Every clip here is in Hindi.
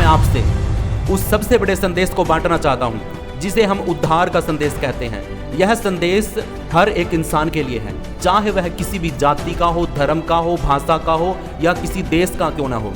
आपसे उस सबसे बड़े संदेश को बांटना चाहता हूं जिसे हम उद्धार का संदेश कहते हैं। यह संदेश हर एक इंसान के लिए है, चाहे वह किसी भी जाति का हो, धर्म का हो, भाषा का हो या किसी देश का क्यों ना हो।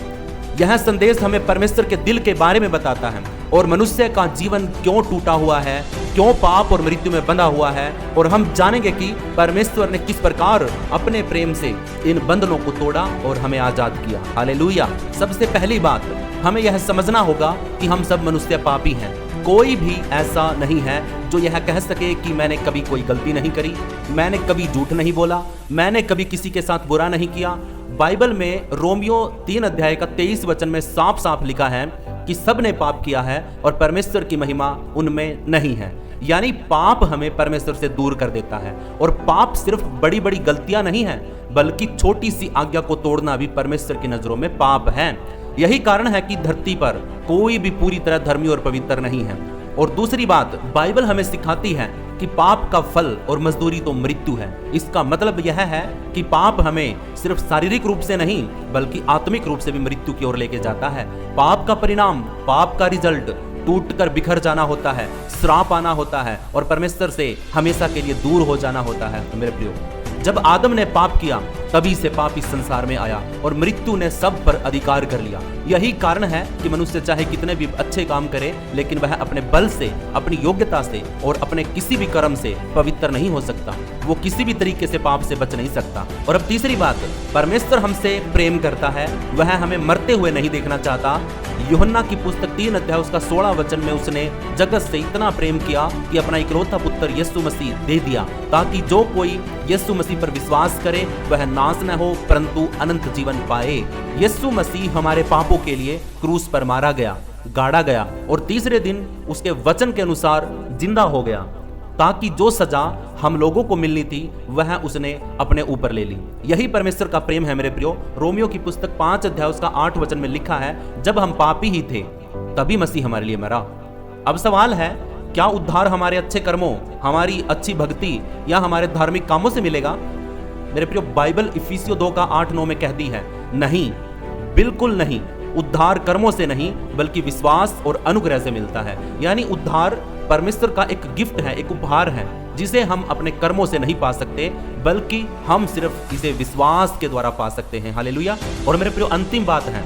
यह संदेश हमें परमेश्वर के दिल के बारे में बताता है और मनुष्य का जीवन क्यों टूटा हुआ है, क्यों पाप और मृत्यु में बंधा हुआ है, और हम जानेंगे कि परमेश्वर ने किस प्रकार अपने प्रेम से इन बंधनों को तोड़ा और हमें आजाद किया। हालेलुया। सबसे पहली बात हमें यह समझना होगा कि हम सब मनुष्य पापी हैं। कोई भी ऐसा नहीं है जो यह कह सके कि मैंने कभी कोई गलती नहीं करी, मैंने कभी झूठ नहीं बोला, मैंने कभी किसी के साथ बुरा नहीं किया। बाइबल में रोमियो 3 अध्याय का 23 वचन में साफ साफ लिखा है कि सब ने पाप किया है और परमेश्वर की महिमा उनमें नहीं है। यानी पाप हमें परमेश्वर से दूर कर देता है। और पाप सिर्फ बड़ी बड़ी गलतियां नहीं है, बल्कि छोटी सी आज्ञा को तोड़ना भी परमेश्वर की नजरों में पाप है। यही कारण है कि धरती पर कोई भी पूरी तरह धर्मी और पवित्र नहीं है। और दूसरी बात, बाइबल हमें सिखाती है कि पाप का फल और मजदूरी तो मृत्यु है। इसका मतलब यह है कि पाप हमें सिर्फ शारीरिक रूप से नहीं बल्कि आत्मिक रूप से भी मृत्यु की ओर लेके जाता है। पाप का परिणाम, पाप का रिजल्ट टूटकर बिखर जाना होता है, श्राप आना होता है और परमेश्वर से हमेशा के लिए दूर हो जाना होता है। मेरे प्रियो, जब आदम ने पाप किया तभी से पाप इस संसार में आया और मृत्यु ने सब पर अधिकार कर लिया। यही कारण है कि मनुष्य चाहे कितने भी अच्छे काम करे, लेकिन वह अपने बल से, अपनी योग्यता से और अपने किसी भी कर्म से पवित्र नहीं हो सकता। वो किसी भी तरीके से पाप से बच नहीं सकता। और अब तीसरी बात, परमेश्वर हमसे प्रेम करता है, वह हमें मरते हुए नहीं देखना चाहता। यूहन्ना की पुस्तक 3 अध्याय उसका 16 वचन में उसने जगत से इतना प्रेम किया कि अपना इकलौता पुत्र यीशु मसीह दे दिया, ताकि जो कोई यीशु मसीह पर विश्वास करे वह नाश न हो परंतु अनंत जीवन पाए। यीशु मसीह हमारे पापों के लिए क्रूस पर मारा गया, गाड़ा गया और तीसरे दिन उसके वचन के अनुसार जिंदा हो गया, ताकि जो सजा हम लोगों को मिलनी थी वह उसने अपने ऊपर ले ली। यही परमेश्वर का प्रेम है मेरे प्रियो। रोमियो की पुस्तक 5 अध्याय उसका 8 वचन में लिखा है, जब हम पापी ही थे तभी मसीह हमारे लिए मरा। अब सवाल है, क्या उद्धार हमारे अच्छे कर्मों, हमारी अच्छी भक्ति या हमारे धार्मिक कामों से मिलेगा? मेरे प्रियो, बाइबल इफिसियों 2 का 8-9 में कहती है, नहीं, बिल्कुल नहीं। उद्धार कर्मों से नहीं बल्कि विश्वास और अनुग्रह से मिलता है। यानी उद्धार परमेश्वर का एक गिफ्ट है, एक उपहार है, जिसे हम अपने कर्मों से नहीं पा सकते बल्कि हम सिर्फ इसे विश्वास के द्वारा पा सकते हैं। हालेलुया। और मेरे प्रियो, अंतिम बात है,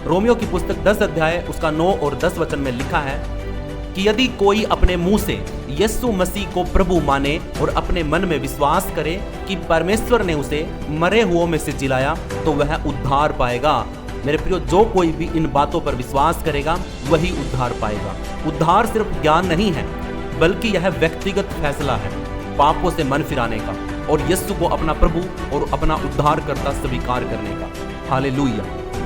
रोमियो की पुस्तक 10 अध्याय उसका 9 और 10 वचन में लिखा है कि यदि कोई अपने मुंह से यीशु मसीह को प्रभु माने और अपने मन में विश्वास करे कि परमेश्वर ने उसे मरे हुओं में से जिलाया तो वह उद्धार पाएगा। मेरे प्रियो, जो कोई भी इन बातों पर विश्वास करेगा वही उद्धार पाएगा। उद्धार सिर्फ ज्ञान नहीं है बल्कि यह व्यक्तिगत फैसला है पापों से मन फिराने का और यीशु को अपना प्रभु और अपना उद्धारकर्ता स्वीकार करने का। हालेलुया।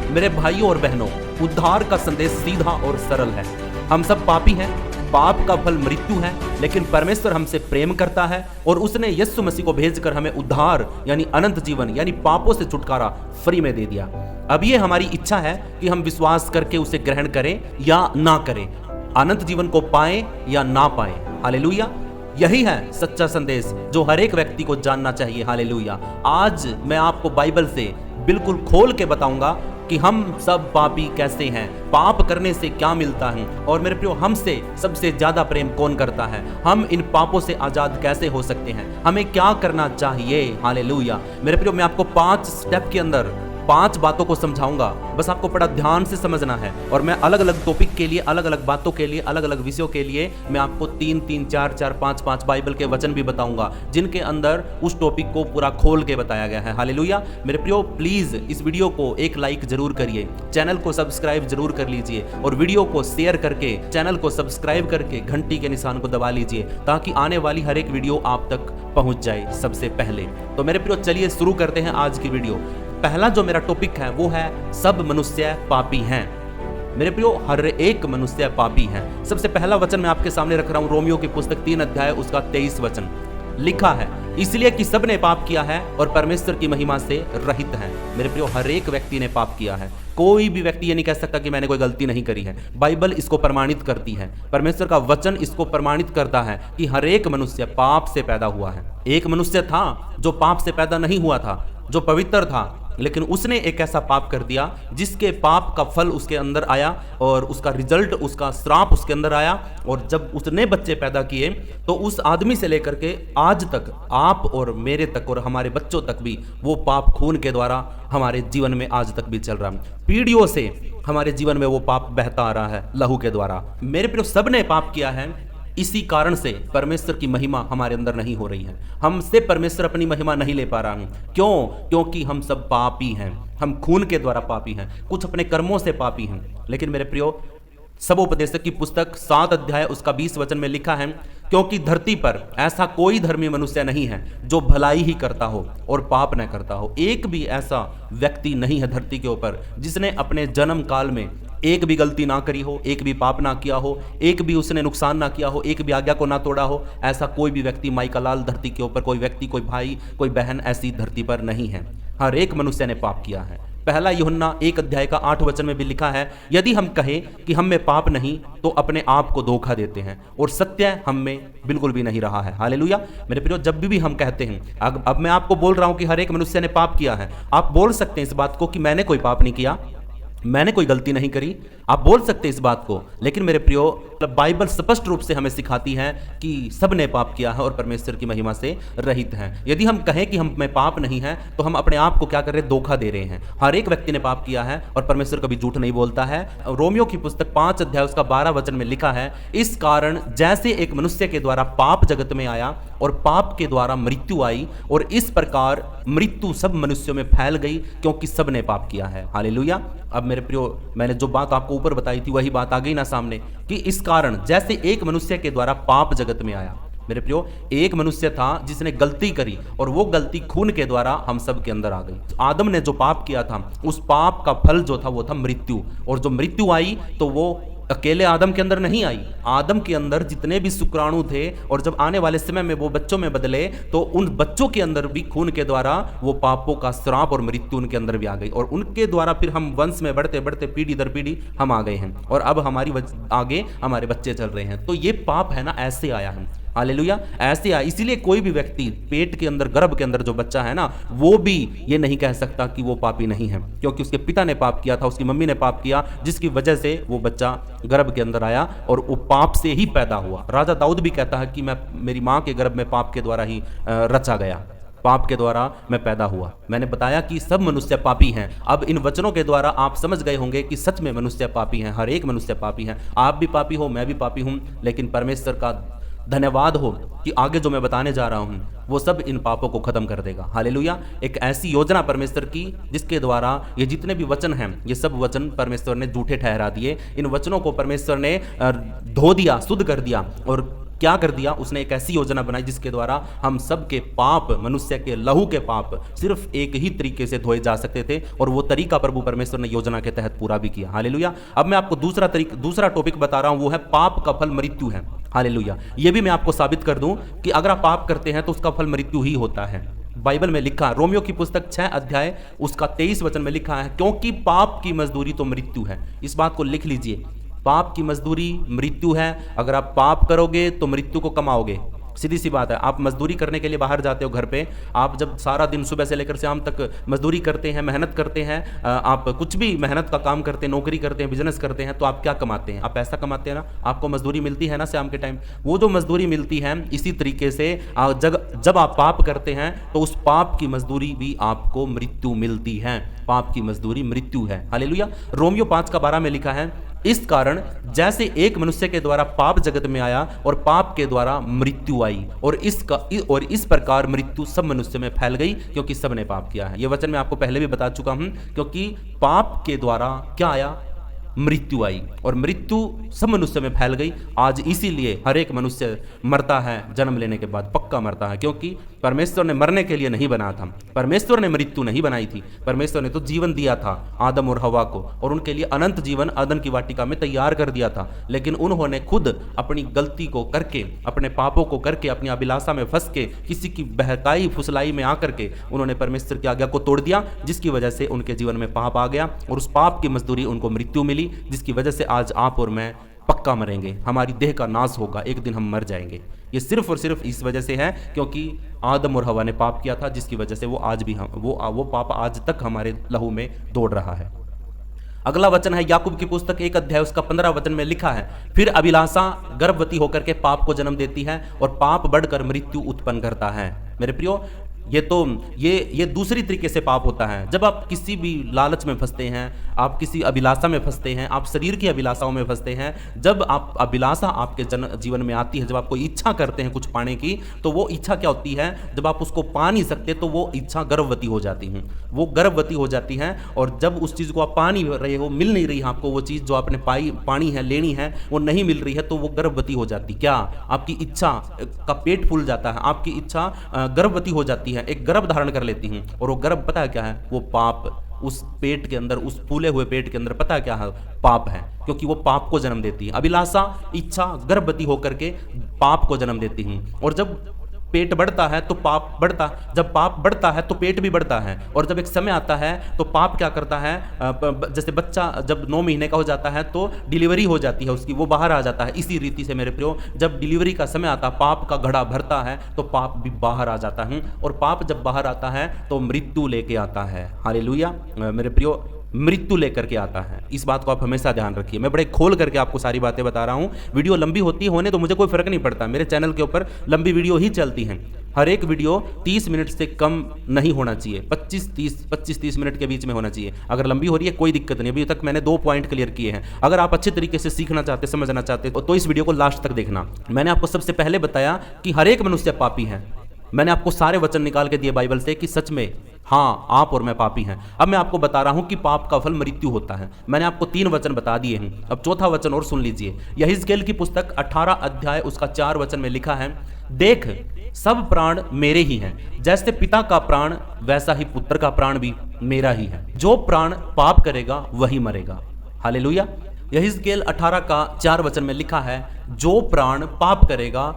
मेरे भाइयों और बहनों, उद्धार का संदेश सीधा और सरल है। हम सब पापी हैं, पाप का फल मृत्यु है, लेकिन परमेश्वर हमसे प्रेम करता है और उसने यीशु मसीह को भेजकर हमें उद्धार यानी अनंत जीवन यानी पापों से छुटकारा फ्री में दे दिया। अब ये हमारी इच्छा है कि हम विश्वास करके उसे ग्रहण करें या ना करें, अनंत जीवन को पाएं या ना पाएं। हालेलुया। यही है सच्चा संदेश जो हर एक व्यक्ति को जानना चाहिए। हालेलुया। आज मैं आपको बाइबल से बिल्कुल खोल के बताऊंगा कि हम सब पापी कैसे हैं, पाप करने से क्या मिलता है और मेरे प्रियो, हमसे सबसे ज्यादा प्रेम कौन करता है, हम इन पापों से आजाद कैसे हो सकते हैं, हमें क्या करना चाहिए। हालेलुया। मेरे प्रियो, मैं आपको 5 स्टेप के अंदर 5 बातों को समझाऊंगा, बस आपको बड़ा ध्यान से समझना है। और मैं अलग अलग टॉपिक के लिए, अलग अलग बातों के लिए, अलग अलग विषयों के लिए मैं आपको 3-3, 4-4, 5-5 बाइबल के वचन भी बताऊंगा जिनके अंदर उस टॉपिक को पूरा खोल के बताया गया है। हालेलुया। मेरे प्रियो, प्लीज इस वीडियो को एक लाइक जरूर करिए, चैनल को सब्सक्राइब जरूर कर लीजिए और वीडियो को शेयर करके, चैनल को सब्सक्राइब करके घंटी के निशान को दबा लीजिए ताकि आने वाली हर एक वीडियो आप तक पहुंच जाए सबसे पहले। तो मेरे प्रियो, चलिए शुरू करते हैं आज की वीडियो। पहला जो मेरा टॉपिक है वो है, सब मनुष्य पापी हैं। मेरे प्रियो, हर एक मनुष्य पापी है। सबसे पहला वचन मैं आपके सामने रख रहा हूं, रोमियो की पुस्तक 3 अध्याय उसका 23 वचन लिखा है, इसलिए कि सबने पाप किया है और परमेश्वर की महिमा से रहित है। मेरे प्रियो, हर एक व्यक्ति ने पाप किया है। कोई भी व्यक्ति ये नहीं कह सकता कि मैंने कोई गलती नहीं करी है। बाइबल इसको प्रमाणित करती है, परमेश्वर का वचन इसको प्रमाणित करता है कि हर एक मनुष्य पाप से पैदा हुआ है। एक मनुष्य था जो पाप से पैदा नहीं हुआ था, जो पवित्र था, लेकिन उसने एक ऐसा पाप कर दिया जिसके पाप का फल उसके अंदर आया और उसका रिजल्ट, उसका श्राप उसके अंदर आया। और जब उसने बच्चे पैदा किए तो उस आदमी से लेकर के आज तक, आप और मेरे तक और हमारे बच्चों तक भी वो पाप खून के द्वारा हमारे जीवन में आज तक भी चल रहा है। पीढ़ियों से हमारे जीवन में वो पाप बहता आ रहा है लहू के द्वारा। मेरे प्रिय, सब ने पाप किया है, इसी कारण से परमेश्वर की महिमा हमारे अंदर नहीं हो रही है। हमसे परमेश्वर अपनी महिमा नहीं ले पा रहा है। क्यों? क्योंकि हम सब पापी हैं, हम खून के द्वारा पापी हैं, कुछ अपने कर्मों से पापी हैं। लेकिन मेरे प्रियो, सबोपदेशक की पुस्तक 7 अध्याय उसका 20 वचन में लिखा है, क्योंकि धरती पर ऐसा कोई धर्मी मनुष्य नहीं है जो भलाई ही करता हो और पाप न करता हो। एक भी ऐसा व्यक्ति नहीं है धरती के ऊपर जिसने अपने जन्म काल में एक भी गलती ना करी हो, एक भी पाप ना किया हो, एक भी उसने नुकसान ना किया हो, एक भी आज्ञा को ना तोड़ा हो। ऐसा कोई भी व्यक्ति, माई का लाल, धरती के ऊपर कोई व्यक्ति, कोई भाई, कोई बहन ऐसी धरती पर नहीं है। हर एक मनुष्य ने पाप किया है। पहला यूहन्ना 1 अध्याय का 8 वचन में भी लिखा है, यदि हम कहें कि हम में पाप नहीं तो अपने आप को धोखा देते हैं और सत्य हम में बिल्कुल भी नहीं रहा है। हालेलुया। मेरे प्रियो, जब भी हम कहते हैं, अब मैं आपको बोल रहा हूं कि हर एक मनुष्य ने पाप किया है, आप बोल सकते हैं इस बात को कि मैंने कोई पाप नहीं किया, मैंने कोई गलती नहीं करी, आप बोल सकते हैं इस बात को। लेकिन मेरे प्रियो, बाइबल स्पष्ट रूप से हमें सिखाती है कि सब ने पाप किया है और परमेश्वर की महिमा से रहित हैं। यदि हम कहें कि हम में पाप नहीं है तो हम अपने आप को क्या कर रहे हैं? धोखा दे रहे हैं। हर एक व्यक्ति ने पाप किया है और परमेश्वर कभी झूठ नहीं बोलता है। रोमियो की पुस्तक 5 अध्याय उसका 12 वचन में लिखा है, इस कारण जैसे एक मनुष्य के द्वारा पाप जगत में आया और पाप के द्वारा मृत्यु आई, और इस प्रकार मृत्यु सब मनुष्यों में फैल गई क्योंकि सब ने पाप किया है। हालेलुया। अब मेरे प्रियो, मैंने जो बात आपको ऊपर बताई थी वही बात आ गई ना सामने, कि इस कारण जैसे एक मनुष्य के द्वारा पाप जगत में आया। मेरे प्रियो, एक मनुष्य था जिसने गलती करी और वो गलती खून के द्वारा हम सब के अंदर आ गई। आदम ने जो पाप किया था, उस पाप का फल जो था वो था मृत्यु। और जो मृत्यु आई तो वो अकेले आदम के अंदर नहीं आई, आदम के अंदर जितने भी शुक्राणु थे, और जब आने वाले समय में वो बच्चों में बदले तो उन बच्चों के अंदर भी खून के द्वारा वो पापों का श्राप और मृत्यु उनके अंदर भी आ गई। और उनके द्वारा फिर हम वंश में बढ़ते बढ़ते पीढ़ी दर पीढ़ी हम आ गए हैं, और अब हमारी आगे हमारे बच्चे चल रहे हैं। तो ये पाप है ना, ऐसे आया है। हालेलुया। ऐसे आया। इसीलिए कोई भी व्यक्ति पेट के अंदर, गर्भ के अंदर जो बच्चा है ना, वो भी ये नहीं कह सकता कि वो पापी नहीं है, क्योंकि उसके पिता ने पाप किया था, उसकी मम्मी ने पाप किया, जिसकी वजह से वो बच्चा गर्भ के अंदर आया और वो पाप से ही पैदा हुआ। राजा दाऊद भी कहता है कि मैं मेरी माँ के गर्भ में पाप के द्वारा ही रचा गया, पाप के द्वारा मैं पैदा हुआ। मैंने बताया कि सब मनुष्य पापी हैं। अब इन वचनों के द्वारा आप समझ गए होंगे कि सच में मनुष्य पापी हैं, हर एक मनुष्य पापी हैं। आप भी पापी हो, मैं भी पापी हूं, लेकिन परमेश्वर का धन्यवाद हो कि आगे जो मैं बताने जा रहा हूं वो सब इन पापों को खत्म कर देगा। हालेलुया। एक ऐसी योजना परमेश्वर की जिसके द्वारा ये जितने भी वचन हैं, ये सब वचन परमेश्वर ने झूठे ठहरा दिए। इन वचनों को परमेश्वर ने धो दिया, शुद्ध कर दिया, और क्या कर दिया? उसने एक ऐसी योजना बनाई जिसके द्वारा हम सब के पाप, मनुष्य के लहू के पाप सिर्फ एक ही तरीके से धोए जा सकते थे, और वो तरीका प्रभु परमेश्वर ने योजना के तहत पूरा भी किया। हालेलुया। अब मैं आपको दूसरा टॉपिक बता रहा हूं, वो है पाप का फल मृत्यु है। हालेलुया। ये भी मैं आपको साबित कर दूं कि अगर आप पाप करते हैं तो उसका फल मृत्यु ही होता है। बाइबल में लिखा, रोमियो की पुस्तक 6 अध्याय उसका 23 वचन में लिखा है, क्योंकि पाप की मजदूरी तो मृत्यु है। इस बात को लिख लीजिए, पाप की मजदूरी मृत्यु है। अगर आप पाप करोगे तो मृत्यु को कमाओगे। सीधी सी बात है। आप मजदूरी करने के लिए बाहर जाते हो घर पे, आप जब सारा दिन सुबह से लेकर शाम तक मजदूरी करते हैं, मेहनत करते हैं, आप कुछ भी मेहनत का काम करते हैं, नौकरी करते हैं, बिजनेस करते हैं, तो आप क्या कमाते हैं? आप पैसा कमाते हैं ना, आपको मजदूरी मिलती है ना शाम के टाइम। वो जो मजदूरी मिलती है, इसी तरीके से जब आप पाप करते हैं तो उस पाप की मजदूरी भी आपको मृत्यु मिलती है। पाप की मजदूरी मृत्यु है। हालेलुया। रोमियो 5:12 में लिखा है, इस कारण जैसे एक मनुष्य के द्वारा पाप जगत में आया और पाप के द्वारा मृत्यु आई, और इस प्रकार मृत्यु सब मनुष्य में फैल गई क्योंकि सब ने पाप किया है। यह वचन मैं आपको पहले भी बता चुका हूं, क्योंकि पाप के द्वारा क्या आया? मृत्यु आई, और मृत्यु सब मनुष्य में फैल गई। आज इसीलिए हर एक मनुष्य मरता है, जन्म लेने के बाद पक्का मरता है, क्योंकि परमेश्वर ने मरने के लिए नहीं बना था। परमेश्वर ने मृत्यु नहीं बनाई थी, परमेश्वर ने तो जीवन दिया था आदम और हवा को, और उनके लिए अनंत जीवन अदन की वाटिका में तैयार कर दिया था। लेकिन उन्होंने खुद अपनी गलती को करके, अपने पापों को करके, अपनी अभिलाषा में फंस के, किसी की बहकाई फुसलाई में आकर के उन्होंने परमेश्वर की आज्ञा को तोड़ दिया, जिसकी वजह से उनके जीवन में पाप आ गया, और उस पाप की मजदूरी उनको मृत्यु मिली, जिसकी वजह से आज आप और मैं पक्का पक्का मरेंगे, हमारी देह का नाश होगा, एक दिन हम मर जाएंगे। ये सिर्फ और सिर्फ इस वजह से है क्योंकि आदम और हवा ने पाप किया था, जिसकी वजह से वो आज भी वो पाप आज तक हमारे लहू में दौड़ रहा है। अगला वचन है याकूब की पुस्तक 1 अध्याय उसका 15 वचन में लिखा है, फिर अभिलाषा गर्भवती होकर के पाप को जन्म देती है और पाप बढ़कर मृत्यु उत्पन्न करता है। मेरे प्रियो, ये दूसरी तरीके से पाप होता है। जब आप किसी भी लालच में फंसते हैं, आप किसी अभिलाषा में फंसते हैं, आप शरीर की अभिलाषाओं में फंसते हैं, जब आप अभिलाषा आपके जीवन में आती है, जब आप कोई इच्छा करते हैं कुछ पाने की, तो वो इच्छा क्या होती है, जब आप उसको पा नहीं सकते तो वो इच्छा गर्भवती हो जाती है, वो गर्भवती हो जाती है। और जब उस चीज़ को आप पा नहीं रहे हो, मिल नहीं रही है आपको वो चीज़ जो आपने पानी है, लेनी है, वो नहीं मिल रही है, तो वो गर्भवती हो जाती। क्या आपकी इच्छा का पेट फूल जाता है, आपकी इच्छा गर्भवती हो जाती है, एक गर्भ धारण कर लेती हैं। और वो गर्भ पता है क्या है, वो पाप। उस पेट के अंदर, उस फूले हुए पेट के अंदर पता है क्या है, पाप है, क्योंकि वो पाप को जन्म देती है। अभिलाषा, इच्छा गर्भवती होकर के पाप को जन्म देती हैं। और जब पेट बढ़ता है तो पाप बढ़ता, जब पाप बढ़ता है तो पेट भी बढ़ता है। और जब एक समय आता है तो पाप क्या करता है, जैसे बच्चा जब 9 महीने का हो जाता है तो डिलीवरी हो जाती है उसकी, वो बाहर आ जाता है। इसी रीति से मेरे प्रियो, जब डिलीवरी का समय आता है, पाप का घड़ा भरता है तो पाप भी बाहर आ जाता है। और पाप जब बाहर आता है तो मृत्यु लेके आता है। हालेलुया मेरे प्रियो, मृत्यु लेकर के आता है। इस बात को आप हमेशा ध्यान रखिए। मैं बड़े खोल करके आपको सारी बातें बता रहा हूँ। वीडियो लंबी होती होने तो मुझे कोई फर्क नहीं पड़ता, मेरे चैनल के ऊपर लंबी वीडियो ही चलती हैं। हर एक वीडियो 30 मिनट से कम नहीं होना चाहिए, 25-30 मिनट के बीच में होना चाहिए। अगर लंबी हो रही है कोई दिक्कत नहीं, अभी तक मैंने 2 पॉइंट क्लियर किए हैं। अगर आप अच्छे तरीके से सीखना चाहते, समझना चाहते तो इस वीडियो को लास्ट तक देखना। मैंने आपको सबसे पहले बताया कि हर एक मनुष्य पापी है। मैंने आपको सारे वचन निकाल के दिए बाइबल से कि सच में हाँ, आप और मैं पापी हैं। अब मैं आपको बता रहा हूं कि पाप का फल मृत्यु होता है। मैंने आपको 3 वचन बता दिए हैं, अब 4था वचन और सुन लीजिए। यहेजकेल की पुस्तक 18 अध्याय उसका 4 वचन में लिखा है, देख सब प्राण मेरे ही हैं, जैसे पिता का प्राण वैसा ही पुत्र का प्राण भी मेरा ही है। जो प्राण पाप करेगा वही मरेगा। हालेलुया। यहेजकेल 18 का 4 वचन में लिखा है, जो प्राण पाप करेगा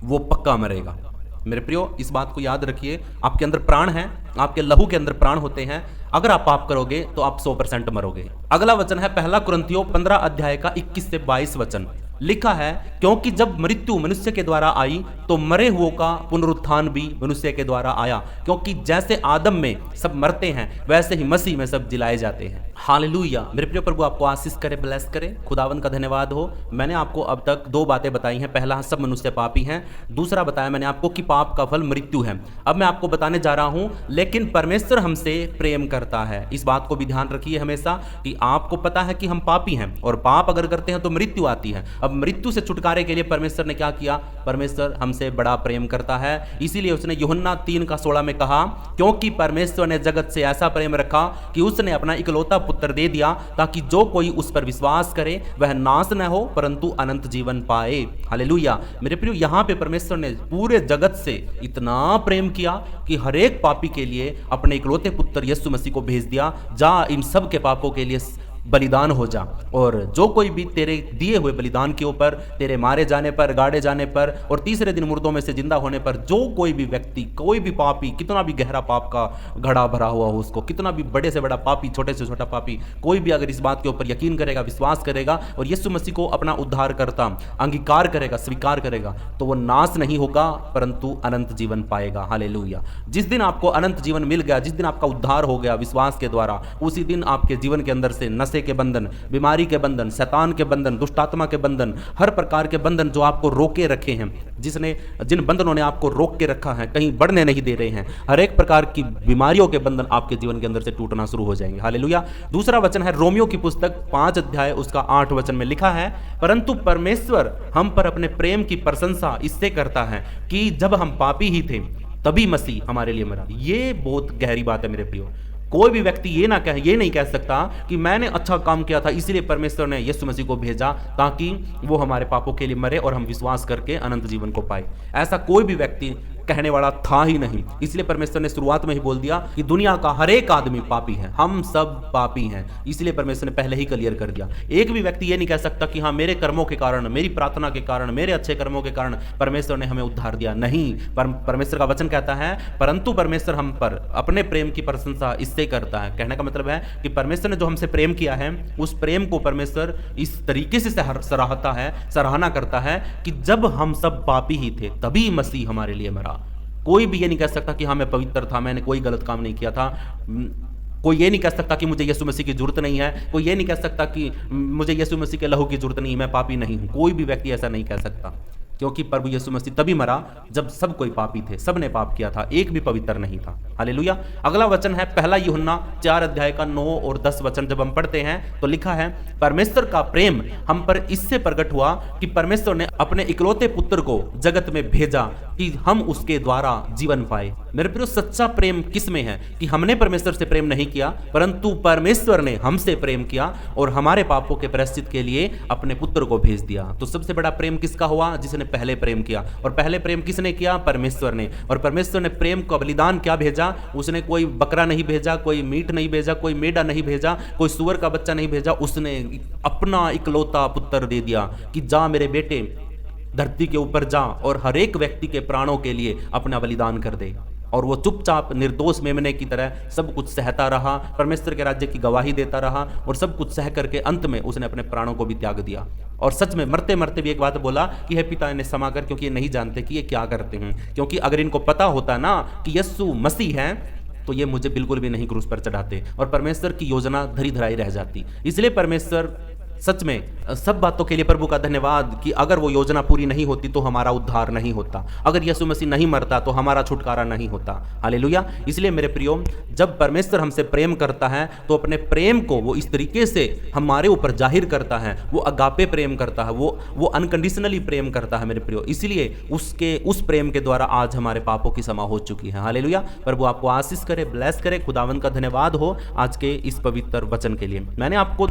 वो पक्का मरेगा। मेरे प्रियो, इस बात को याद रखिए, आपके अंदर प्राण है, आपके लहू के अंदर प्राण होते हैं। अगर आप पाप करोगे तो आप 100% मरोगे। अगला वचन है 1 कुरिन्थियों 15 अध्याय का 21 से 22 वचन। लिखा है, क्योंकि जब मृत्यु मनुष्य के द्वारा आई तो मरे हुओं का पुनरुत्थान भी मनुष्य के द्वारा आया। क्योंकि जैसे आदम में सब मरते हैं वैसे ही मसीह में सब जिलाए जाते हैं। हालेलुया। मेरे प्रिय प्रभु आपको आशीष करे, ब्लेस करे। खुदावन का धन्यवाद हो। मैंने आपको अब तक 2 बातें बताई हैं। पहला, सब मनुष्य पापी हैं। दूसरा बताया मैंने आपको कि पाप का फल मृत्यु है। अब मैं आपको बताने जा रहा हूं, लेकिन परमेश्वर हमसे प्रेम करता है। इस बात को भी ध्यान रखिए हमेशा कि आपको पता है कि हम पापी हैं और पाप अगर करते हैं तो मृत्यु आती है। अब मृत्यु से छुटकारे के लिए परमेश्वर ने क्या किया, परमेश्वर हमसे बड़ा प्रेम करता है। इसीलिए उसने यूहन्ना 3:16 में कहा, क्योंकि परमेश्वर ने जगत से ऐसा प्रेम रखा कि उसने अपना इकलौता पुत्र दे दिया, ताकि जो कोई उस पर विश्वास करे वह नाश न हो परंतु अनंत जीवन पाए। हालेलुया। मेरे प्रियो, यहाँ पे परमेश्वर ने पूरे जगत से इतना प्रेम किया कि हर एक पापी के लिए अपने इकलौते पुत्र यीशु मसीह को भेज दिया। जा इन सब के पापों के लिए बलिदान हो जा, और जो कोई भी तेरे दिए हुए बलिदान के ऊपर, तेरे मारे जाने पर, गाड़े जाने पर और तीसरे दिन मुर्दों में से जिंदा होने पर जो कोई भी व्यक्ति, कोई भी पापी, कितना भी गहरा पाप का घड़ा भरा हुआ हो उसको, कितना भी बड़े से बड़ा पापी, छोटे से छोटा पापी, कोई भी अगर इस बात के ऊपर यकीन करेगा, विश्वास करेगा और यीशु मसीह को अपना उद्धार करता अंगीकार करेगा, स्वीकार करेगा, तो वो नाश नहीं होगा परंतु अनंत जीवन पाएगा। हालेलुया। जिस दिन आपको अनंत जीवन मिल गया, जिस दिन आपका उद्धार हो गया विश्वास के द्वारा, उसी दिन आपके जीवन के अंदर से नशे के बंधन, बीमारी के बंधन, शैतान के बंधन, दुष्टात्मा के बंधन, हर प्रकार के बंधन जो आपको रोके रखे हैं, जिन बंधनों ने आपको रोक के रखा है, कहीं बढ़ने नहीं दे रहे हैं, हर एक प्रकार की बीमारियों के बंधन आपके जीवन के अंदर से टूटना शुरू हो जाएंगे। हालेलुया। दूसरा वचन है रोमियो की पुस्तक 5 अध्याय उसका 8 वचन में लिखा है, परंतु परमेश्वर हम पर अपने प्रेम की प्रशंसा इससे करता है कि जब हम पापी ही थे तभी मसीह हमारे लिए मरा। ये बहुत गहरी बात है मेरे प्रियो। कोई भी व्यक्ति ये नहीं कह सकता कि मैंने अच्छा काम किया था इसलिए परमेश्वर ने यीशु मसीह को भेजा ताकि वो हमारे पापों के लिए मरे और हम विश्वास करके अनंत जीवन को पाए। ऐसा कोई भी व्यक्ति कहने वाला था ही नहीं। इसलिए परमेश्वर ने शुरुआत में ही बोल दिया कि दुनिया का हर एक आदमी पापी है, हम सब पापी हैं। इसलिए परमेश्वर ने पहले ही क्लियर कर दिया। एक भी व्यक्ति ये नहीं कह सकता कि हाँ मेरे कर्मों के कारण, मेरी प्रार्थना के कारण, मेरे अच्छे कर्मों के कारण परमेश्वर ने हमें उद्धार दिया। नहीं, परमेश्वर का वचन कहता है परंतु परमेश्वर हम पर अपने प्रेम की प्रशंसा इससे करता है। कहने का मतलब है कि परमेश्वर ने जो हमसे प्रेम किया है उस प्रेम को परमेश्वर इस तरीके से सराहता है, सराहना करता है कि जब हम सब पापी ही थे तभी मसीह हमारे लिए मरा। कोई भी ये नहीं कह सकता कि हाँ मैं पवित्र था, मैंने कोई गलत काम नहीं किया था। कोई ये नहीं कह सकता कि मुझे यीशु मसीह की जरूरत नहीं है। कोई ये नहीं कह सकता कि मुझे यीशु मसीह के लहू की जरूरत नहीं है, मैं पापी नहीं हूं। कोई भी व्यक्ति ऐसा नहीं कह सकता, क्योंकि प्रभु यीशु मसीह तभी मरा जब सब कोई पापी थे, सब ने पाप किया था, एक भी पवित्र नहीं था। हालेलुया। अगला वचन है पहला यूहन्ना 4 अध्याय का 9 और 10 वचन। जब हम पढ़ते हैं तो लिखा है परमेश्वर का प्रेम हम पर इससे प्रकट हुआ कि परमेश्वर ने अपने इकलौते पुत्र को जगत में भेजा कि हम उसके द्वारा जीवन पाए। मेरे प्रियो, सच्चा प्रेम किस में है कि हमने परमेश्वर से प्रेम नहीं किया, परंतु परमेश्वर ने हमसे प्रेम किया और हमारे पापों के प्रायश्चित के लिए अपने पुत्र को भेज दिया। तो सबसे बड़ा प्रेम किसका हुआ? जिसने पहले प्रेम किया। और पहले प्रेम किसने किया? परमेश्वर ने। और परमेश्वर ने प्रेम को बलिदान क्या भेजा? उसने कोई बकरा नहीं भेजा, कोई मीट नहीं भेजा, कोई मेढ़ा नहीं भेजा, कोई सुअर का बच्चा नहीं भेजा। उसने अपना इकलौता पुत्र दे दिया कि जा मेरे बेटे धरती के ऊपर जा और हर एक व्यक्ति के प्राणों के लिए अपना बलिदान कर दे। और वो चुपचाप निर्दोष मेमने की तरह सब कुछ सहता रहा, परमेश्वर के राज्य की गवाही देता रहा और सब कुछ सह करके अंत में उसने अपने प्राणों को भी त्याग दिया। और सच में मरते मरते भी एक बात बोला कि हे पिता इन्हें क्षमा कर, क्योंकि ये नहीं जानते कि ये क्या करते हैं। क्योंकि अगर इनको पता होता ना कि यीशु मसीह है तो ये मुझे बिल्कुल भी नहीं क्रूस पर चढ़ाते और परमेश्वर की योजना धरी धराई रह जाती। इसलिए परमेश्वर सच में सब बातों के लिए प्रभु का धन्यवाद कि अगर वो योजना पूरी नहीं होती तो हमारा उद्धार नहीं होता, अगर यीशु मसीह नहीं मरता तो हमारा छुटकारा नहीं होता। हालेलुया। इसलिए मेरे प्रियो, जब परमेश्वर हमसे प्रेम करता है तो अपने प्रेम को वो इस तरीके से हमारे ऊपर जाहिर करता है। वो अगापे प्रेम करता है, वो अनकंडीशनली प्रेम करता है मेरे प्रियो। इसलिए उस प्रेम के द्वारा आज हमारे पापों की क्षमा हो चुकी है। हालेलुया। प्रभु आपको आशीष करे, ब्लेस करे। खुदावंद का धन्यवाद हो आज के इस पवित्र वचन के लिए। मैंने आपको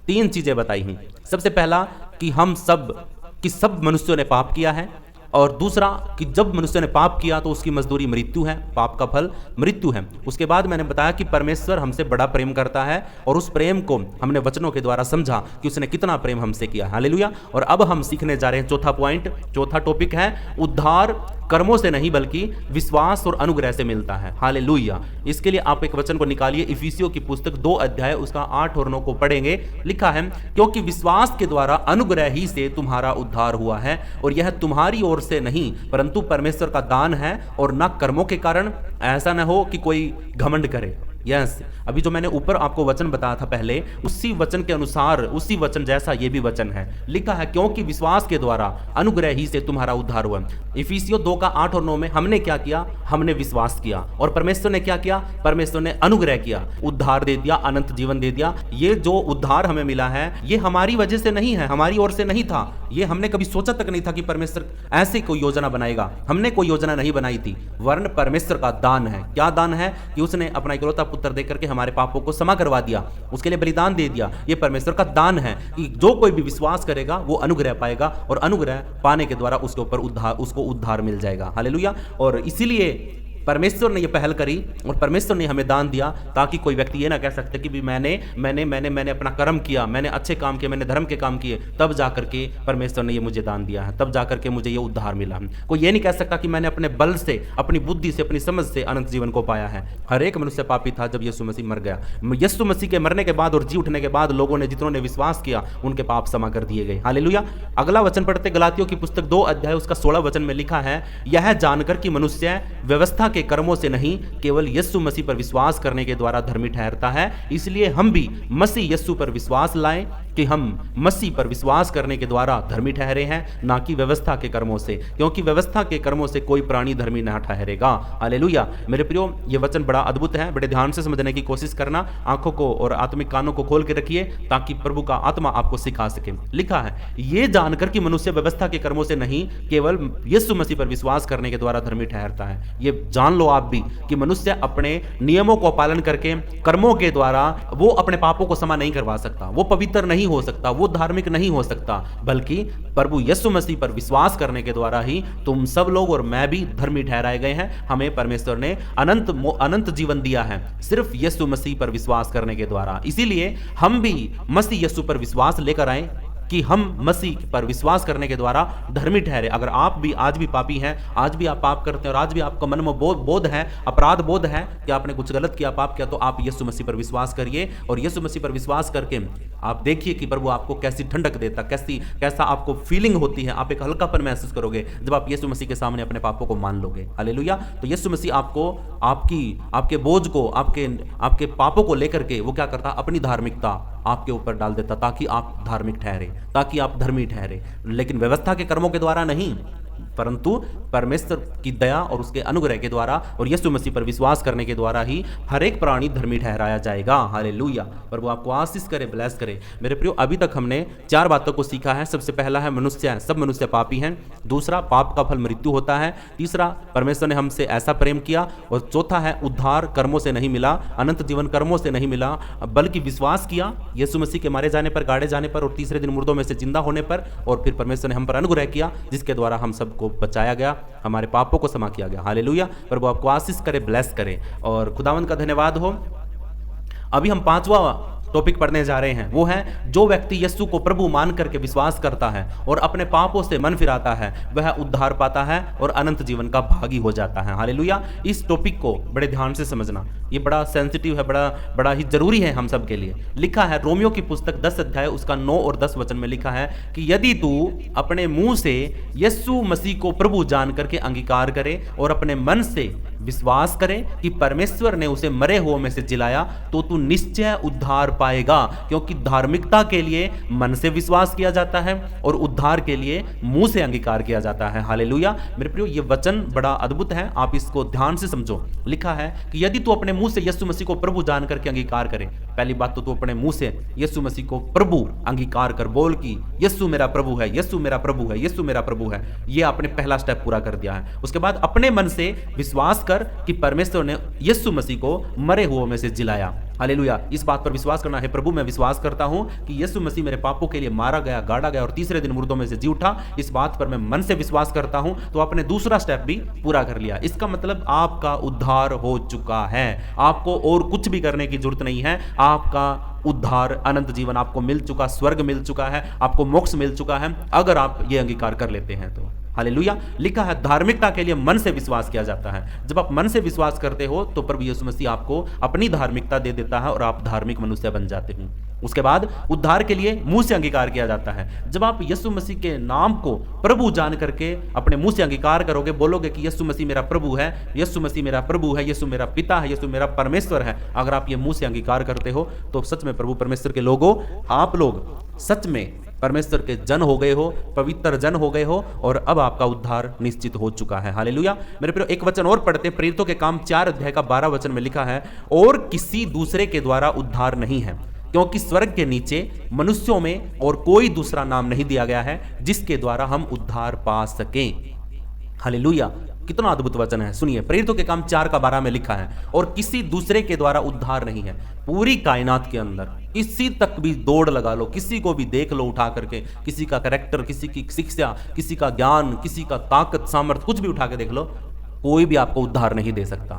3 चीजें बताई हैं। सबसे पहला कि सब मनुष्यों ने पाप किया है, और दूसरा कि जब मनुष्य ने पाप किया तो उसकी मजदूरी मृत्यु है, पाप का फल मृत्यु है। उसके बाद मैंने बताया कि परमेश्वर हमसे बड़ा प्रेम करता है और उस प्रेम को हमने वचनों के द्वारा समझा कि उसने कितना प्रेम हमसे किया। हालेलुया। और अब हम सीखने जा रहे हैं चौथा पॉइंट, चौथा टॉपिक है उद्धार कर्मों से नहीं बल्कि विश्वास और अनुग्रह से मिलता है। हालेलुया। इसके लिए आप एक वचन को निकालिए, इफिसियों की पुस्तक 2 अध्याय उसका 8 और 9 को पढ़ेंगे। लिखा है क्योंकि विश्वास के द्वारा अनुग्रह ही से तुम्हारा उद्धार हुआ है और यह तुम्हारी ओर से नहीं परंतु परमेश्वर का दान है और न कर्मों के कारण, ऐसा न हो कि कोई घमंड करे। यस, अभी जो मैंने ऊपर आपको वचन बताया था पहले, उसी वचन के अनुसार, उसी वचन जैसा ये भी वचन है। लिखा है क्योंकि विश्वास के द्वारा अनुग्रह ही से तुम्हारा उद्धार हुआ। इफिसियों 2 का 8 और 9 में हमने क्या किया? हमने विश्वास किया। और परमेश्वर ने क्या किया? परमेश्वर ने अनुग्रह किया, उद्धार दे दिया, अनंत जीवन दे दिया। ये जो उद्धार हमें मिला है ये हमारी वजह से नहीं है, हमारी ओर से नहीं था। ये हमने कभी सोचा तक नहीं था कि परमेश्वर ऐसे कोई योजना बनाएगा। हमने कोई योजना नहीं बनाई थी, वरन परमेश्वर का दान है। क्या दान है? कि उसने अपना इकलौता पुत्र देकर के हमारे पापों को क्षमा करवा दिया, उसके लिए बलिदान दे दिया। ये परमेश्वर का दान है कि जो कोई भी विश्वास करेगा वो अनुग्रह पाएगा और अनुग्रह पाने के द्वारा उसके ऊपर उसको उद्धार मिल जाएगा। हालेलुया। और इसीलिए परमेश्वर ने ये पहल करी और परमेश्वर ने हमें दान दिया ताकि कोई व्यक्ति ये ना कह सकते कि भी मैंने अपना कर्म किया, मैंने अच्छे काम किए, मैंने धर्म के काम किए, तब जाकर के परमेश्वर ने ये मुझे दान दिया है, तब जाकर के मुझे ये उद्धार मिला। कोई ये नहीं कह सकता कि मैंने अपने बल से, अपनी बुद्धि से, अपनी समझ से अनंत जीवन को पाया है। हर एक मनुष्य पापी था जब यीशु मसीह मर गया। यीशु मसीह के मरने के बाद और जी उठने के बाद लोगों ने, जितनों ने विश्वास किया, उनके पाप क्षमा कर दिए गए। हालेलुया। अगला वचन पढ़ते, गलातियों की पुस्तक 2 अध्याय उसका 16 वचन में लिखा है यह जानकर कि मनुष्य व्यवस्था के कर्मों से नहीं केवल यीशु मसीह पर विश्वास करने के द्वारा धर्मी ठहरता है, इसलिए हम भी मसीह यीशु पर विश्वास लाएं कि हम मसीह पर विश्वास करने के द्वारा धर्मी ठहरे हैं, ना कि व्यवस्था के कर्मों से, क्योंकि व्यवस्था के कर्मों से कोई प्राणी धर्मी ना ठहरेगा। हालेलुया। मेरे प्रियो, ये वचन बड़ा अद्भुत है, बड़े ध्यान से समझने की कोशिश करना। आंखों को और आत्मिक कानों को खोल के रखिए ताकि प्रभु का आत्मा आपको सिखा सके। लिखा है ये जानकर कि मनुष्य व्यवस्था के कर्मों से नहीं केवल यीशु मसीह पर विश्वास करने के द्वारा धर्मी ठहरता है। ये जान लो आप भी कि मनुष्य अपने नियमों को पालन करके कर्मों के द्वारा वो अपने पापों को क्षमा नहीं करवा सकता, वो पवित्र नहीं नहीं हो सकता, वो धार्मिक नहीं हो सकता, बल्कि प्रभु यीशु मसीह पर विश्वास करने के द्वारा ही तुम सब लोग और मैं भी धर्मी ठहराए गए हैं। हमें परमेश्वर ने अनंत जीवन दिया है सिर्फ यीशु मसीह पर विश्वास करने के द्वारा। इसीलिए हम भी मसीह यीशु पर विश्वास लेकर आए कि हम मसीह पर विश्वास करने के द्वारा धर्मी ठहरे। अगर आप भी आज भी पापी हैं, आज भी आप पाप करते हैं और आज भी आपका मन में बोध है, अपराध बोध है कि आपने कुछ गलत किया, पाप किया, तो आप यीशु मसीह पर विश्वास करिए और यीशु मसीह पर विश्वास करके आप देखिए कि प्रभु आपको कैसी ठंडक देता, कैसा आपको फीलिंग होती है। आप एक हल्कापन महसूस करोगे जब आप यीशु मसीह के सामने अपने पापों को मान लोगे। हालेलुया। तो यीशु मसीह आपको आपके बोझ को, आपके पापों को लेकर के वो क्या करता, अपनी धार्मिकता आपके ऊपर डाल देता ताकि आप धार्मिक ठहरे, ताकि आप धर्मी ठहरे। लेकिन व्यवस्था के कर्मों के द्वारा नहीं, परंतु परमेश्वर की दया और उसके अनुग्रह के द्वारा और यीशु मसीह पर विश्वास करने के द्वारा ही हर एक प्राणी धर्मी ठहराया जाएगा। हालेलुया। प्रभु आपको आशीष करे, ब्लेस करे। मेरे प्रियो, अभी तक हमने 4 बातों को सीखा है। सबसे पहला है मनुष्य है, सब मनुष्य पापी हैं। दूसरा, पाप का फल मृत्यु होता है। तीसरा, परमेश्वर ने हमसे ऐसा प्रेम किया। और चौथा है, उद्धार कर्मों से नहीं मिला, अनंत जीवन कर्मों से नहीं मिला, बल्कि विश्वास किया यीशु मसीह के मारे जाने पर, गाड़े जाने पर और तीसरे दिन मुर्दों में से जिंदा होने पर। और फिर परमेश्वर ने हम पर अनुग्रह किया जिसके द्वारा हम सबको बचाया गया, हमारे पापों को क्षमा किया गया। हालेलुया। प्रभु आपको आशीष करे, ब्लेस करे और खुदावंद का धन्यवाद हो। अभी हम 5वां टॉपिक पढ़ने जा रहे हैं। वो है, जो व्यक्ति यीशु को प्रभु मान करके विश्वास करता है और अपने पापों से मन फिराता है वह उद्धार पाता है और अनंत जीवन का भागी हो जाता है। हालेलुया। इस टॉपिक को बड़े ध्यान से समझना, ये बड़ा सेंसिटिव है, बड़ा ही जरूरी है हम सब के लिए। लिखा है रोमियो की पुस्तक 10 अध्याय उसका 9 और 10 वचन में लिखा है कि यदि तू अपने मुंह से यीशु मसीह को प्रभु जान करके अंगीकार करे और अपने मन से विश्वास करे कि परमेश्वर ने उसे मरे हुओं में से जिलाया तो तू निश्चय उद्धार पाएगा। क्योंकि धार्मिकता के लिए मन से विश्वास किया जाता है और उद्धार के लिए मुंह से अंगीकार किया जाता है। हालेलुया। मेरे प्रियो, ये वचन बड़ा अद्भुत है, आप इसको ध्यान से समझो। लिखा है कि यदि तू अपने मुंह से यीशु मसीह को प्रभु जान करके अंगीकार करे, पहली बात तो तू अपने मुंह से यीशु मसीह को प्रभु अंगीकार कर, बोल कि यीशु मेरा प्रभु है, यीशु मेरा प्रभु है, यीशु मेरा प्रभु है। ये आपने पहला स्टेप पूरा कर दिया है। उसके बाद अपने मन से विश्वास कर कि परमेश्वर ने यीशु मसीह को मरे हुओं में से जिलाया। हालेलुया। इस बात पर विश्वास करना है, प्रभु मैं विश्वास करता हूं कि यीशु मसीह मेरे पापों के लिए मारा गया, गाड़ा गया और तीसरे दिन मुर्दों में से जी उठा। इस बात पर मैं मन से विश्वास करता हूं, तो आपने दूसरा स्टेप भी पूरा कर लिया। इसका मतलब आपका उद्धार हो चुका है। आपको और कुछ भी करने की जरूरत नहीं है। आपका उद्धार, अनंत जीवन आपको मिल चुका, स्वर्ग मिल चुका है, आपको मोक्ष मिल चुका है, अगर आप ये अंगीकार कर लेते हैं तो। हालेलुया। लिखा है धार्मिकता के लिए मन से विश्वास किया जाता है। जब आप मन से विश्वास करते हो तो प्रभु यीशु मसीह आपको अपनी धार्मिकता दे देता है और आप धार्मिक मनुष्य बन जाते हो। उसके बाद उद्धार के लिए मुंह से अंगीकार किया जाता है। जब आप यीशु मसीह के नाम को प्रभु जान करके अपने मुंह से अंगीकार करोगे, बोलोगे कि यीशु मसीह मेरा प्रभु है, यीशु मसीह मेरा प्रभु है, यीशु मेरा पिता है, यीशु मेरा परमेश्वर है, अगर आप ये मुंह से अंगीकार करते हो तो सच में प्रभु परमेश्वर के लोगों, आप लोग सच में परमेश्वर के जन हो गए हो, पवित्र जन हो गए हो और अब आपका उद्धार निश्चित हो चुका है। हालेलुया। मेरे प्रिय, एक वचन और पढ़ते, प्रेरितों के काम 4 अध्याय का 12 वचन में लिखा है, और किसी दूसरे के द्वारा उद्धार नहीं है, क्योंकि स्वर्ग के नीचे मनुष्यों में और कोई दूसरा नाम नहीं दिया गया है जिसके द्वारा हम उद्धार पा सकें। हालेलुया। कितना अद्भुत वचन है। सुनिए, प्रेरितों के काम 4 का 12 में लिखा है, और किसी दूसरे के द्वारा उद्धार नहीं है। पूरी कायनात के अंदर किसी तक भी दौड़ लगा लो, किसी को भी देख लो उठा करके, किसी का कैरेक्टर, किसी की शिक्षा, किसी का ज्ञान, किसी का ताकत, सामर्थ्य, कुछ भी उठा के देख लो, कोई भी आपको उद्धार नहीं दे सकता।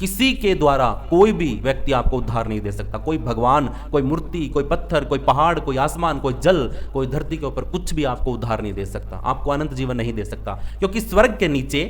किसी के द्वारा कोई भी व्यक्ति आपको उद्धार नहीं दे सकता। कोई भगवान, कोई मूर्ति, कोई पत्थर, कोई पहाड़, कोई आसमान, कोई जल, कोई धरती के ऊपर कुछ भी आपको उद्धार नहीं दे सकता, आपको अनंत जीवन नहीं दे सकता। क्योंकि स्वर्ग के नीचे,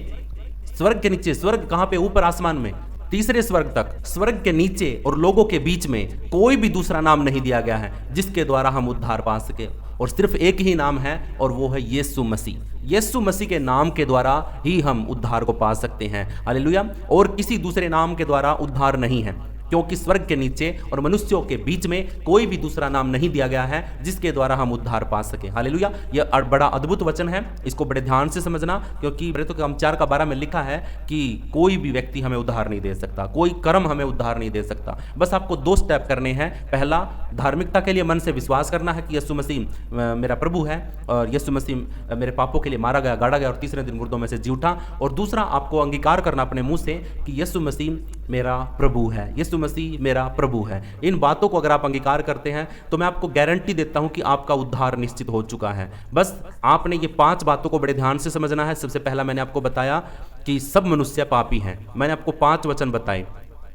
स्वर्ग कहां पे? ऊपर आसमान में, तीसरे स्वर्ग तक, स्वर्ग के नीचे और लोगों के बीच में कोई भी दूसरा नाम नहीं दिया गया है जिसके द्वारा हम उद्धार पा सके। और सिर्फ एक ही नाम है और वो है यीशु मसीह। यीशु मसीह के नाम के द्वारा ही हम उद्धार को पा सकते हैं। हालेलुया। और किसी दूसरे नाम के द्वारा उद्धार नहीं है, क्योंकि स्वर्ग के नीचे और मनुष्यों के बीच में कोई भी दूसरा नाम नहीं दिया गया है जिसके द्वारा हम उद्धार पा सके। हालेलुया। यह बड़ा अद्भुत वचन है, इसको बड़े ध्यान से समझना, क्योंकि प्रेरितों के काम 4 का 12 में लिखा है कि कोई भी व्यक्ति हमें उद्धार नहीं दे सकता, कोई कर्म हमें उद्धार नहीं दे सकता। बस आपको 2 स्टेप करने हैं। पहला, धार्मिकता के लिए मन से विश्वास करना है कि यीशु मसीह मेरा प्रभु है और यीशु मसीह मेरे पापों के लिए मारा गया, गाड़ा गया और तीसरे दिन मुर्दों में से जी उठा। और दूसरा, आपको अंगीकार करना अपने मुंह से कि यीशु मसीह मेरा प्रभु है, यीशु यीशु मसीह मेरा प्रभु है। इन बातों को अगर आप अंगीकार करते हैं तो मैं आपको गारंटी देता हूं कि आपका उद्धार निश्चित हो चुका है। बस आपने ये 5 बातों को बड़े ध्यान से समझना है। सबसे पहला मैंने आपको बताया कि सब मनुष्य पापी हैं। मैंने आपको 5 वचन बताए।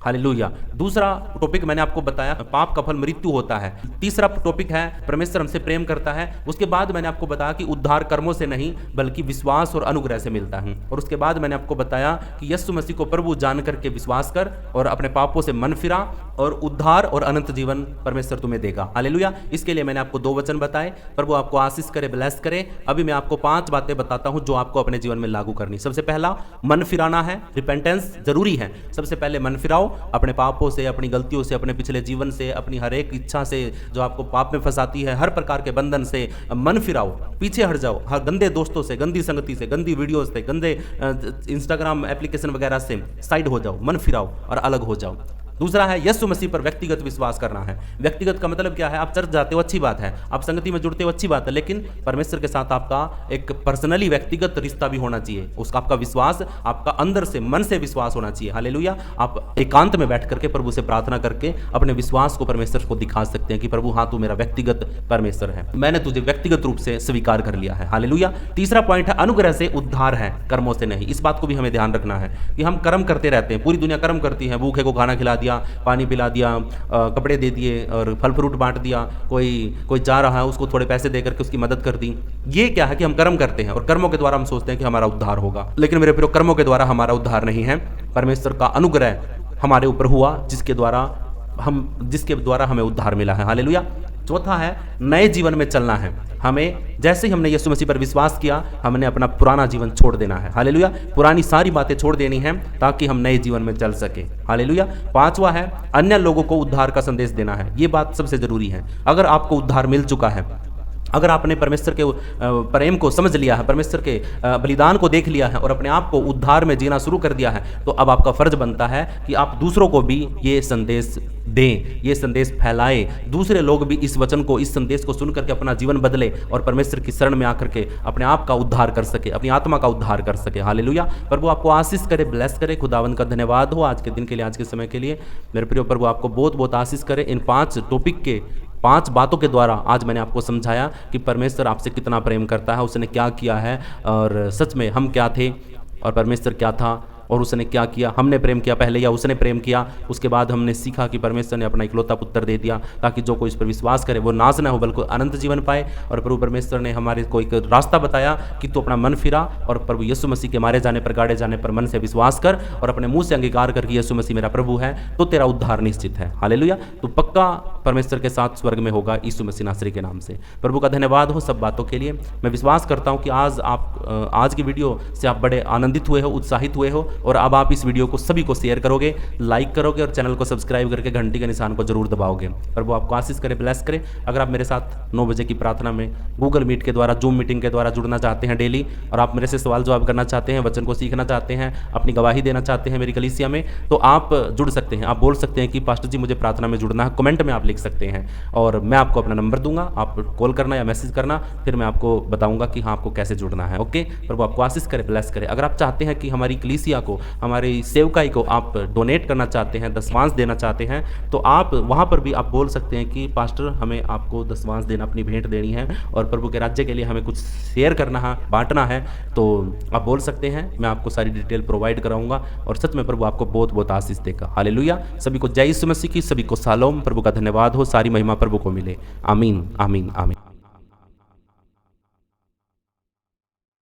हालेलुया। दूसरा टॉपिक मैंने आपको बताया पाप का फल मृत्यु होता है। तीसरा टॉपिक है परमेश्वर हमसे प्रेम करता है। उसके बाद मैंने आपको बताया कि उद्धार कर्मों से नहीं बल्कि विश्वास और अनुग्रह से मिलता है। और उसके बाद मैंने आपको बताया कि यीशु मसीह को प्रभु जान करके विश्वास कर और अपने पापों से मन फिरा और उद्धार और अनंत जीवन परमेश्वर तुम्हें देगा। हालेलुया। इसके लिए मैंने आपको 2 वचन बताए। प्रभु आपको आशीष करे, ब्लेस करे। अभी मैं आपको 5 बातें बताता हूं जो आपको अपने जीवन में लागू करनी। सबसे पहला मन फिराना है। रिपेंटेंस जरूरी है। सबसे पहले मन फिराओ अपने पापों से, अपनी गलतियों से, अपने पिछले जीवन से, अपनी हर एक इच्छा से जो आपको पाप में फंसाती है, हर प्रकार के बंधन से मन फिराओ, पीछे हट जाओ। हर गंदे दोस्तों से, गंदी संगति से, गंदी वीडियोस से, गंदे इंस्टाग्राम एप्लीकेशन वगैरह से साइड हो जाओ, मन फिराओ और अलग हो जाओ। दूसरा है यीशु मसीह पर व्यक्तिगत विश्वास करना है। व्यक्तिगत का मतलब क्या है? आप चर्च जाते हो, अच्छी बात है, आप संगति में जुड़ते हो, अच्छी बात है, लेकिन परमेश्वर के साथ आपका एक पर्सनली व्यक्तिगत रिश्ता भी होना चाहिए। उसका आपका विश्वास आपका अंदर से, मन से विश्वास होना चाहिए। हालेलुया। आप एकांत में बैठ करके प्रभु से प्रार्थना करके अपने विश्वास को परमेश्वर को दिखा सकते हैं कि प्रभु हाँ, तू मेरा व्यक्तिगत परमेश्वर है, मैंने तुझे व्यक्तिगत रूप से स्वीकार कर लिया है। हालेलुया। तीसरा पॉइंट है अनुग्रह से उद्धार है, कर्मों से नहीं। इस बात को भी हमें ध्यान रखना है कि हम कर्म करते रहते हैं। पूरी दुनिया कर्म करती है। भूखे को खाना खिला दिया, पानी पिला दिया, कपड़े दे दिए और फल फ्रूट बांट दिया। कोई जा रहा है उसको थोड़े पैसे दे करके उसकी मदद कर दी। ये क्या है कि हम कर्म करते हैं और कर्मों के द्वारा हम सोचते हैं कि हमारा उद्धार होगा, लेकिन मेरे प्रिय, कर्मों के द्वारा हमारा उद्धार नहीं है। परमेश्वर का अनुग्रह हमारे ऊपर हुआ जिसके द्वारा हमें उद्धार मिला है। हालेलुया। चौथा है नए जीवन में चलना है। हमें जैसे ही हमने यीशु मसीह पर विश्वास किया, हमने अपना पुराना जीवन छोड़ देना है। हालेलुया। पुरानी सारी बातें छोड़ देनी है ताकि हम नए जीवन में चल सके। हालेलुया। 5वां है अन्य लोगों को उद्धार का संदेश देना है। ये बात सबसे जरूरी है। अगर आपको उद्धार मिल चुका है, अगर आपने परमेश्वर के प्रेम को समझ लिया है, परमेश्वर के बलिदान को देख लिया है और अपने आप को उद्धार में जीना शुरू कर दिया है, तो अब आपका फर्ज बनता है कि आप दूसरों को भी ये संदेश दें, ये संदेश फैलाएं। दूसरे लोग भी इस वचन को, इस संदेश को सुन करके अपना जीवन बदले और परमेश्वर की शरण में आकर के अपने आप का उद्धार कर सके, अपनी आत्मा का उद्धार कर सके। हालेलुया। प्रभु आपको आशीष करे, ब्लेस करे। खुदावन का धन्यवाद हो आज के दिन के लिए, आज के समय के लिए। मेरे प्रिय प्रभु आपको बहुत बहुत आशीष करे। इन 5 टॉपिक के 5 बातों के द्वारा आज मैंने आपको समझाया कि परमेश्वर आपसे कितना प्रेम करता है, उसने क्या किया है और सच में हम क्या थे और परमेश्वर क्या था और उसने क्या किया। हमने प्रेम किया पहले या उसने प्रेम किया? उसके बाद हमने सीखा कि परमेश्वर ने अपना इकलौता पुत्र दे दिया ताकि जो कोई इस पर विश्वास करे वो नाश न हो बल्कि अनंत जीवन पाए। और प्रभु परमेश्वर ने हमारे को एक रास्ता बताया कि तू अपना मन फिरा और प्रभु यीशु मसीह के मारे जाने पर, गाड़े जाने पर मन से विश्वास कर और अपने मुंह से अंगीकार करके यीशु मसीह मेरा प्रभु है, तो तेरा उद्धार निश्चित है। हालेलुया। तो पक्का परमेश्वर के साथ स्वर्ग में होगा यीशु मसीह नासरी के नाम से। प्रभु का धन्यवाद हो सब बातों के लिए। मैं विश्वास करता हूँ कि आज की वीडियो से आप बड़े आनंदित हुए हो, उत्साहित हुए हो और अब आप इस वीडियो को सभी को शेयर करोगे, लाइक करोगे और चैनल को सब्सक्राइब करके घंटी के निशान को जरूर दबाओगे। प्रभु आपको आशीष करे, ब्लेस करे। अगर आप मेरे साथ 9 बजे की प्रार्थना में गूगल मीट के द्वारा, जूम मीटिंग के द्वारा जुड़ना चाहते हैं डेली और आप मेरे से सवाल जवाब करना चाहते हैं, वचन को सीखना चाहते हैं, अपनी गवाही देना चाहते हैं मेरी कलीसिया में, तो आप जुड़ सकते हैं। आप बोल सकते हैं कि पास्टर जी मुझे प्रार्थना में जुड़ना है, कमेंट में आप लिख सकते हैं और मैं आपको अपना नंबर दूंगा। आप कॉल करना या मैसेज करना, फिर मैं आपको बताऊंगा कि हाँ आपको कैसे जुड़ना है। ओके। प्रभु आपको आशीष करे, ब्लेस करे। अगर आप चाहते हैं कि हमारी कलीसिया को, हमारी सेवकाई को आप डोनेट करना चाहते हैं, दशमांश देना चाहते हैं, तो आप वहाँ पर भी आप बोल सकते हैं कि पास्टर हमें आपको दशमांश देना, अपनी भेंट देनी है और प्रभु के राज्य के लिए हमें कुछ शेयर करना है, बांटना है, तो आप बोल सकते हैं। मैं आपको सारी डिटेल प्रोवाइड कराऊंगा और सच में प्रभु आपको बहुत बहुत आशीष देगा। हालेलुया। सभी को जय यीशु मसीह की, सभी को शालोम। प्रभु का धन्यवाद हो। सारी महिमा प्रभु को मिले। आमीन, आमीन, आमीन।